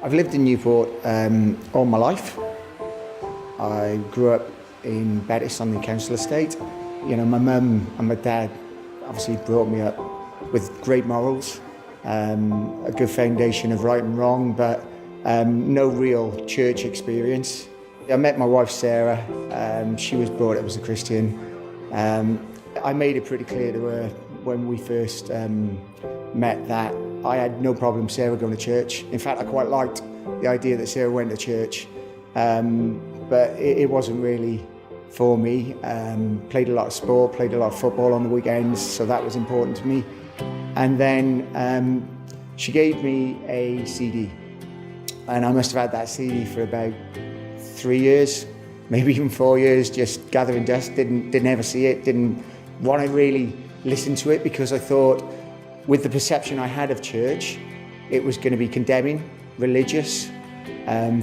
I've lived in Newport all my life. I grew up in Bettis on the council estate. You know, my mum and my dad obviously brought me up with great morals, a good foundation of right and wrong, but no real church experience. I met my wife Sarah. She was brought up as a Christian. I made it pretty clear to her when we first met that I had no problem Sarah going to church. In fact, I quite liked the idea that Sarah went to church, but it wasn't really for me. Played a lot of sport, played a lot of football on the weekends, so that was important to me. And then she gave me a CD, and I must have had that CD for about 3 years, maybe even 4 years, just gathering dust, didn't ever see it, didn't want to really listen to it, because I thought with the perception I had of church, it was going to be condemning, religious,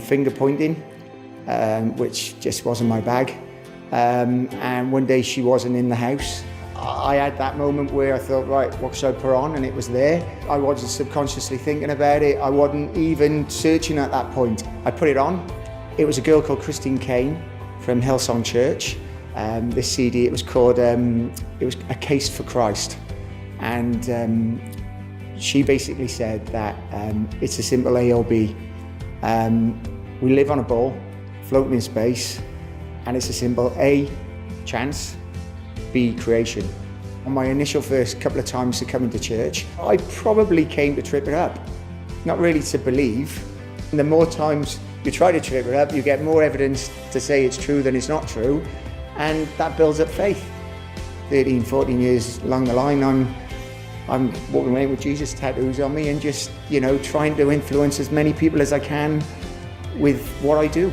finger pointing, which just wasn't my bag. And one day she wasn't in the house. I had that moment where I thought, right, what should I put on? And it was there. I wasn't subconsciously thinking about it. I wasn't even searching at that point. I put it on. It was a girl called Christine Kane from Hillsong Church. This CD, it was called, it was A Case for Christ. And she basically said that it's a simple A or B. We live on a ball, floating in space, and it's a simple A, chance, B, creation. On my initial first couple of times to coming to church, I probably came to trip it up, not really to believe. And the more times you try to trip it up, you get more evidence to say it's true than it's not true, and that builds up faith. 13, 14 years along the line, I'm walking around with Jesus tattoos on me and just, you know, trying to influence as many people as I can with what I do.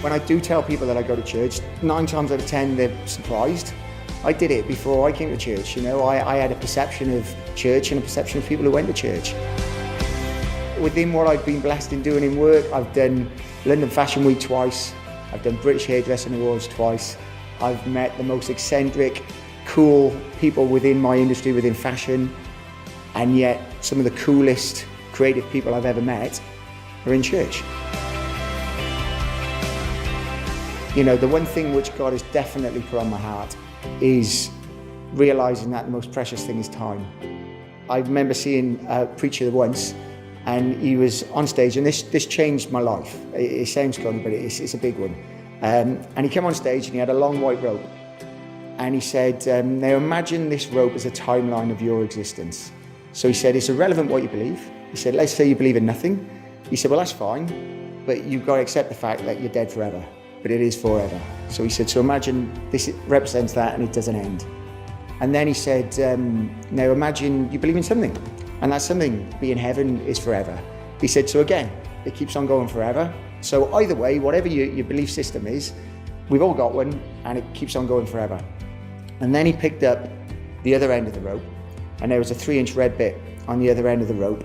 When I do tell people that I go to church, 9 times out of 10 they're surprised. I did it before I came to church, you know. I had a perception of church and a perception of people who went to church. Within what I've been blessed in doing in work, I've done London Fashion Week twice, I've done British Hairdressing Awards twice, I've met the most eccentric, cool people within my industry, within fashion, and yet some of the coolest creative people I've ever met are in church. You know, the one thing which God has definitely put on my heart is realising that the most precious thing is time. I remember seeing a preacher once, and he was on stage, and this changed my life. It sounds funny, but it's a big one. And he came on stage and he had a long white rope. And he said, now imagine this rope as a timeline of your existence. So he said, it's irrelevant what you believe. He said, let's say you believe in nothing. He said, well, that's fine, but you've got to accept the fact that you're dead forever, but it is forever. So he said, so imagine this represents that and it doesn't end. And then he said, now imagine you believe in something, and that something, being heaven, is forever. He said, so again, it keeps on going forever. So either way, whatever your belief system is, we've all got one, and it keeps on going forever. And then he picked up the other end of the rope, and there was a 3-inch red bit on the other end of the rope.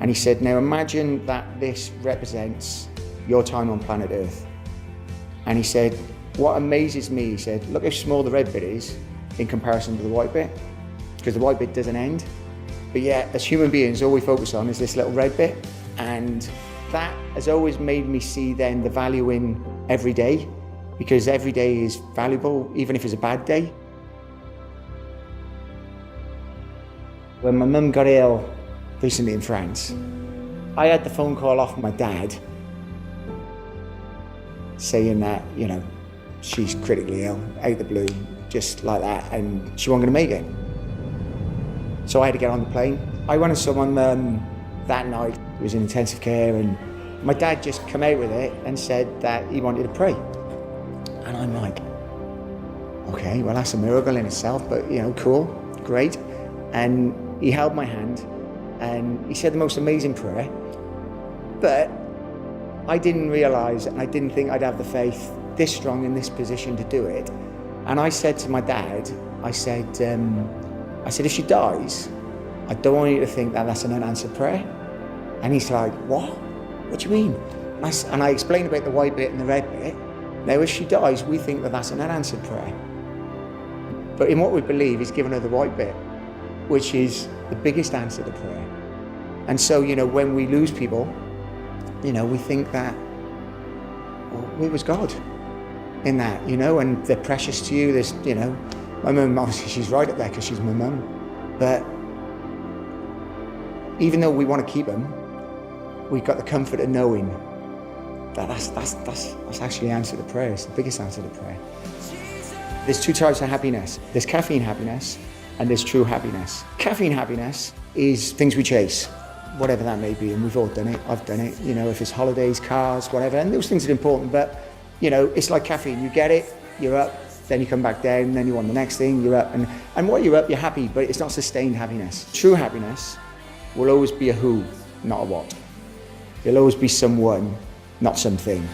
And he said, now imagine that this represents your time on planet Earth. And he said, what amazes me, he said, look how small the red bit is in comparison to the white bit, because the white bit doesn't end. But yet, as human beings, all we focus on is this little red bit. And that has always made me see then the value in every day, because every day is valuable, even if it's a bad day. When my mum got ill recently in France, I had the phone call off my dad saying that, you know, she's critically ill, out of the blue, just like that, and she wasn't going to make it. So I had to get on the plane. I went and saw my mum that night. It was in intensive care, and my dad just came out with it and said that he wanted to pray. And I'm like, okay, well, that's a miracle in itself, but, you know, cool, great. And he held my hand and he said the most amazing prayer, but I didn't realise, and I didn't think I'd have the faith this strong in this position to do it. And I said to my dad, I said, if she dies, I don't want you to think that that's an unanswered prayer. And he's like, what? What do you mean? And I explained about the white bit and the red bit. Now, if she dies, we think that that's an unanswered prayer. But in what we believe, he's given her the white bit, which is the biggest answer to prayer. And so, you know, when we lose people, you know, we think that, well, where was God in that, you know, and they're precious to you. There's, you know, my mum, obviously she's right up there because she's my mum. But even though we want to keep them, we've got the comfort of knowing that that's actually the answer to prayer. It's the biggest answer to prayer. There's two types of happiness. There's caffeine happiness and there's true happiness. Caffeine happiness is things we chase, whatever that may be, and we've all done it. I've done it, you know, if it's holidays, cars, whatever, and those things are important, but, you know, it's like caffeine. You get it, you're up, then you come back down, then you want the next thing, you're up, and while you're up, you're happy, but it's not sustained happiness. True happiness will always be a who, not a what. It'll always be someone, not something.